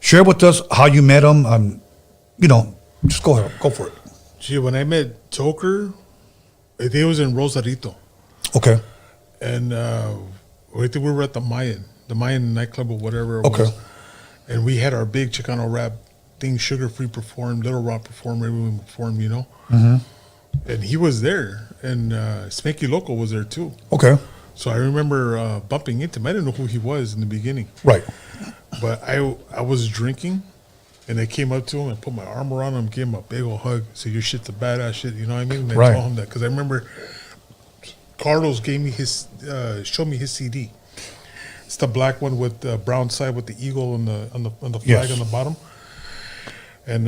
Share with us how you met him. Just go ahead, go for it. Gee, when I met Toker, I think it was in Rosarito. Okay. And I think we were at the Mayan nightclub or whatever it was. And we had our big Chicano rap thing, Sugar Free performed, Little Rock performed, everyone performed, Mm-hmm. And he was there, and Spanky Loco was there too. Okay. So I remember bumping into him. I didn't know who he was in the beginning. Right. But I was drinking, and I came up to him and put my arm around him, gave him a big old hug, said, your shit's a badass shit, you know what I mean? And I told him that, because I remember Carlos gave me showed me his CD. It's the black one with the Brownside with the eagle on the flag on the bottom. And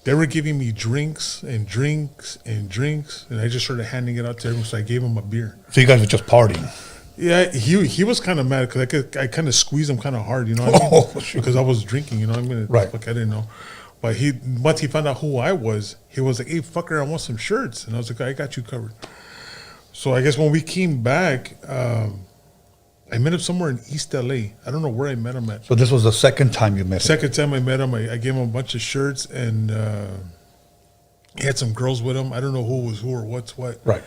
they were giving me drinks, and I just started handing it out to everyone. So I gave him a beer. So you guys were just partying. Yeah, he was kind of mad because I kind of squeezed him kind of hard, you know what I mean? Because I was drinking, you know what I mean? Right. Like I didn't know. But once he found out who I was, he was like, hey, fucker, I want some shirts. And I was like, I got you covered. So I guess when we came back, I met him somewhere in East LA. I don't know where I met him at. So this was the second time you met him? Second time I met him, I gave him a bunch of shirts, and he had some girls with him. I don't know who was who or what's what. Right.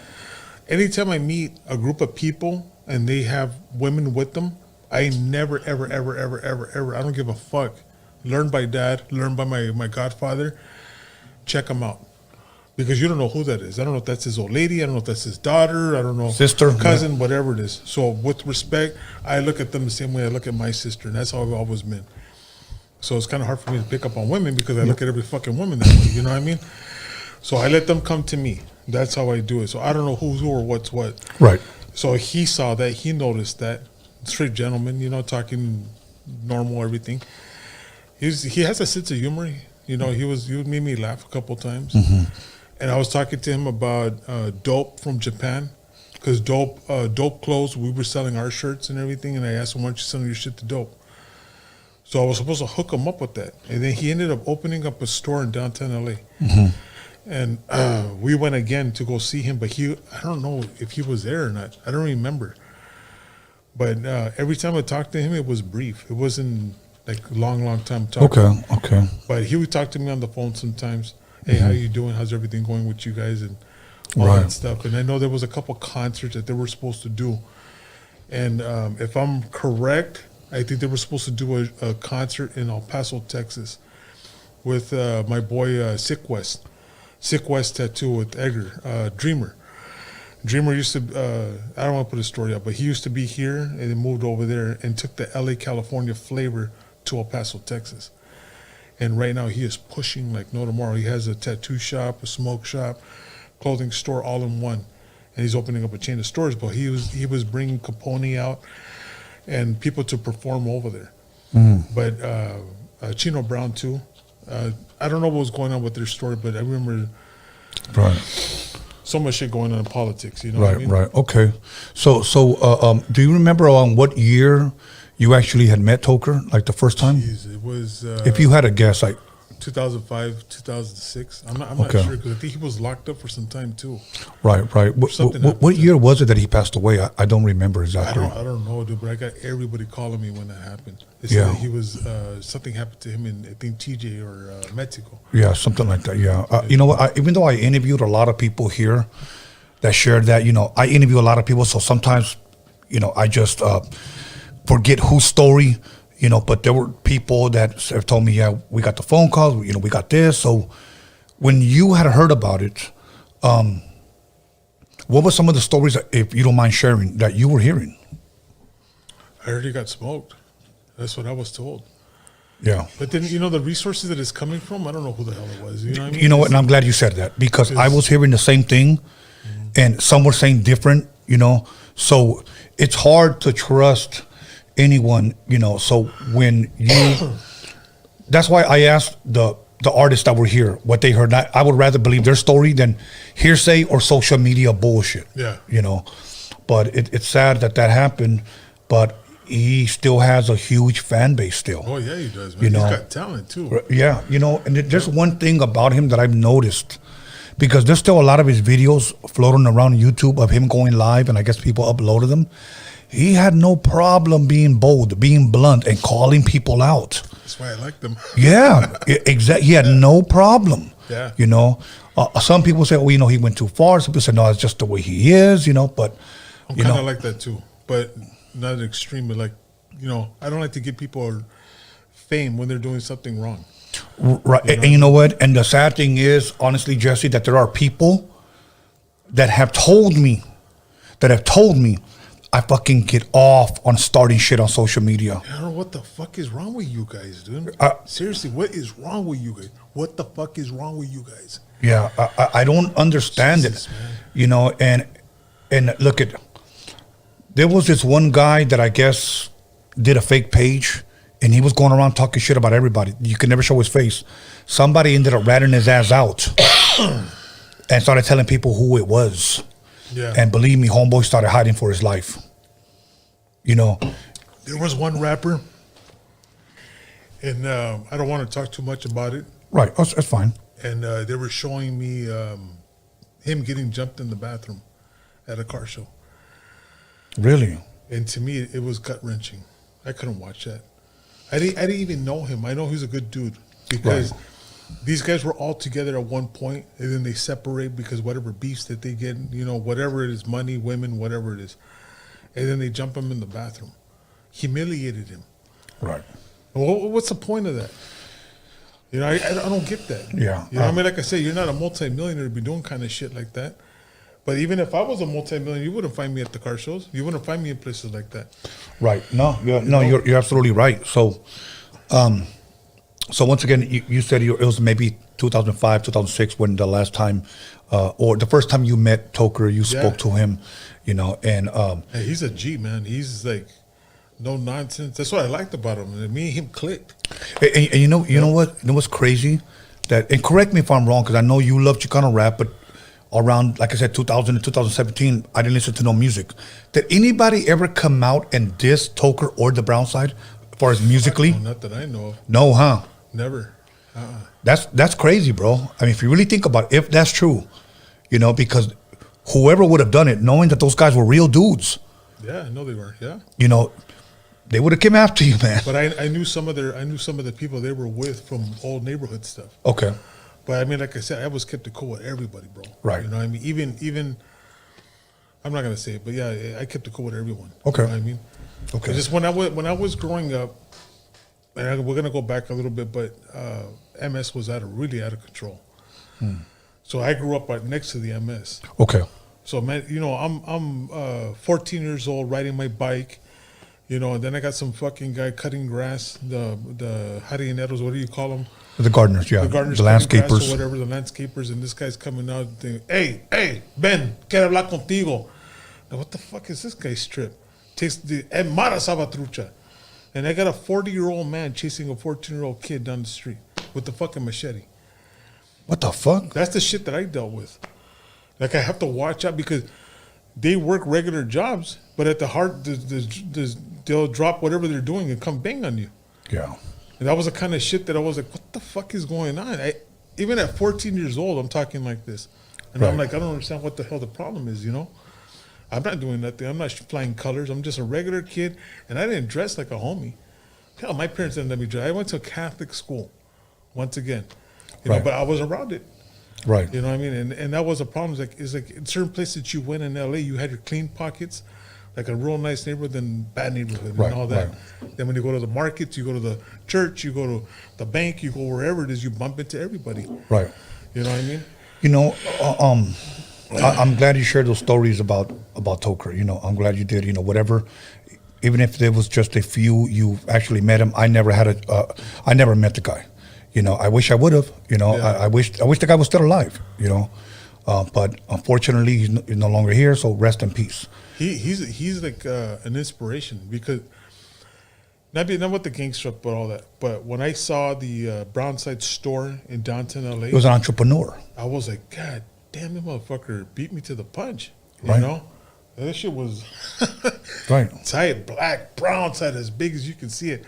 Anytime I meet a group of people and they have women with them, I never, ever, ever, ever, ever, ever, I don't give a fuck. Learn by dad, learn by my godfather, check them out. Because you don't know who that is. I don't know if that's his old lady. I don't know if that's his daughter. I don't know. Sister. Cousin, whatever it is. So with respect, I look at them the same way I look at my sister. And that's how I've always been. So it's kind of hard for me to pick up on women because I look at every fucking woman that way. You know what I mean? So I let them come to me. That's how I do it. So I don't know who's who or what's what. Right. So he saw that. He noticed that. Straight gentleman, talking normal, everything. He has a sense of humor. He made me laugh a couple times. Mm-hmm. And I was talking to him about dope from Japan, because dope clothes, we were selling our shirts and everything, and I asked him, why don't you sell your shit to dope? So I was supposed to hook him up with that. And then he ended up opening up a store in downtown LA. Mm-hmm. And we went again to go see him, but I don't know if he was there or not. I don't remember. But every time I talked to him, it was brief. It wasn't like long time talking. Okay. But he would talk to me on the phone sometimes. Hey, how you doing? How's everything going with you guys? And all that stuff. And I know there was a couple concerts that they were supposed to do. And if I'm correct, I think they were supposed to do a concert in El Paso, Texas with my boy Sick West. Sick West Tattoo with Edgar, Dreamer. Dreamer used to, I don't want to put a story up, but he used to be here and then moved over there and took the LA, California flavor to El Paso, Texas. And right now he is pushing like no tomorrow. He has a tattoo shop, a smoke shop, clothing store, all in one. And he's opening up a chain of stores. But he was bringing Capone out and people to perform over there. But Chino Brown too. I don't know what was going on with their story, but I remember so much shit going on in politics. You know what I mean? Right. Okay. So do you remember what year you actually had met Toker, like the first time? Jeez, it was... if you had a guess, like... 2005, 2006. I'm not sure, because I think he was locked up for some time, too. Right. What year was it that he passed away? I don't remember exactly. I don't know, dude, but I got everybody calling me when that happened. They said that he was... something happened to him in, I think, TJ or Mexico. Yeah, something like that, yeah. You know what? Even though I interviewed a lot of people here that shared that, I interview a lot of people, so sometimes, I just... forget whose story, but there were people that have told me, yeah, we got the phone calls, we got this. So when you had heard about it, what were some of the stories, if you don't mind sharing, that you were hearing? I heard he got smoked. That's what I was told. Yeah. But then, the resources that it's coming from, I don't know who the hell it was. You know what I mean? You know what, and I'm glad you said that, because I was hearing the same thing, and some were saying different, So it's hard to trust anyone, so when that's why I asked the artists that were here what they heard. I would rather believe their story than hearsay or social media bullshit. Yeah. But it's sad that happened, but he still has a huge fan base still. Oh yeah, he does, man. He's got talent too. Yeah, and there's one thing about him that I've noticed, because there's still a lot of his videos floating around YouTube of him going live, and I guess people uploaded them. He had no problem being bold, being blunt, and calling people out. That's why I like them. Yeah, exactly. He had no problem. Yeah. You know, some people say, well, you know, he went too far. Some people say, no, it's just the way he is, you know, but, I'm you kind know. of like that too, but not an extreme, but like, you know, I don't like to give people fame when they're doing something wrong. Right. And you know what? And the sad thing is, honestly, Jesse, that there are people that have told me, I fucking get off on starting shit on social media. I don't know what the fuck is wrong with you guys, dude. Seriously, what is wrong with you guys? What the fuck is wrong with you guys? Yeah, I don't understand Jesus, it. man. You know, and look at, there was this one guy that I guess did a fake page, and he was going around talking shit about everybody. You could never show his face. Somebody ended up ratting his ass out and started telling people who it was. Yeah. And believe me, homeboy started hiding for his life. You know. There was one rapper, and I don't want to talk too much about it. Right, that's fine. And they were showing me him getting jumped in the bathroom at a car show. Really? And to me, it was gut-wrenching. I couldn't watch that. I didn't even know him. I know he's a good dude because these guys were all together at one point, and then they separate because whatever beefs that they get, you know, whatever it is, money, women, whatever it is. And then they jump him in the bathroom. Humiliated him. Right. Well, what's the point of that? You know, I don't get that. Yeah. You know, I mean, like I say, you're not a multi-millionaire to be doing kind of shit like that. But even if I was a multi-millionaire, you wouldn't find me at the car shows. You wouldn't find me in places like that. Right. No, you're absolutely right. So, so once again, you said it was maybe 2005, 2006 when the last time, or the first time you met Toker, you spoke to him, you know, and Hey, he's a G, man. He's like no nonsense. That's what I liked about him. And me and him clicked. And you know what? You know what's crazy? That, and correct me if I'm wrong, because I know you love Chicano rap, but around, like I said, 2000 to 2017, I didn't listen to no music. Did anybody ever come out and diss Toker or the Brownside, as far as musically? No, not that I know of. No, huh? Never. That's crazy, bro. I mean, if you really think about it, if that's true, you know, because whoever would have done it, knowing that those guys were real dudes, Yeah, I know they were. Yeah. you know, they would have came after you, man. But I knew some of the people they were with from old neighborhood stuff. Okay. But I mean, like I said, I was skeptical with everybody, bro. Right. You know what I mean? Even I'm not gonna say it, but yeah, I kept it cool with everyone. Okay. You know what I mean? Okay. Just when I was growing up, and we're gonna go back a little bit, but MS was really out of control. So I grew up right next to the MS. Okay. So man, you know, I'm 14 years old riding my bike, you know, and then I got some fucking guy cutting grass, the jardineros, what do you call them? The gardeners, yeah. The gardeners, The cutting grass landscapers. or whatever, the landscapers, and this guy's coming out and thinking, hey, Ben, quiero hablar contigo. Now, what the fuck is this guy's trip? Takes the Mara Sabatrucha. And I got a 40-year-old man chasing a 14-year-old kid down the street with the fucking machete. What the fuck? That's the shit that I dealt with. Like, I have to watch out because they work regular jobs, but at the heart, they'll drop whatever they're doing and come bang on you. Yeah. And that was the kind of shit that I was like, what the fuck is going on? Even at 14 years old, I'm talking like this. And I'm Right. like, I don't understand what the hell the problem is, you know? I'm not doing nothing. I'm not flying colors. I'm just a regular kid. And I didn't dress like a homie. Hell, my parents didn't let me dress. I went to a Catholic school, once again. You know, Right. but I was around it. Right. You know what I mean? And that was a problem. It's like in certain places you went in LA, you had your clean pockets, like a real nice neighborhood and bad neighborhood Right, and all that. right. Then when you go to the markets, you go to the church, you go to the bank, you go wherever it is, you bump into everybody. Right. You know what I mean? You know, I'm glad you shared those stories about Toker. You know, I'm glad you did. You know, whatever, even if there was just a few you actually met him. I never met the guy. You know, I wish I would have. You know, Yeah. I wish the guy was still alive. You know, but unfortunately he's no longer here. So rest in peace. He's like an inspiration because not with the gangster, but all that. But when I saw the Brownside store in downtown LA, He was an entrepreneur. I was like, God damn, that motherfucker beat me to the punch. You Right. know? That shit was Right. tight, black, brown side as big as you can see it.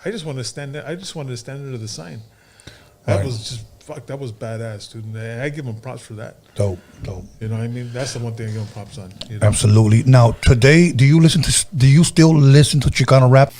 I just wanted to stand there. I just wanted to stand under the sign. That Right. was just fuck. That was badass, dude. And I give him props for that. Dope. You know what I mean? That's the one thing I give him props on. You know? Absolutely. Now, today, do you still listen to Chicano rap?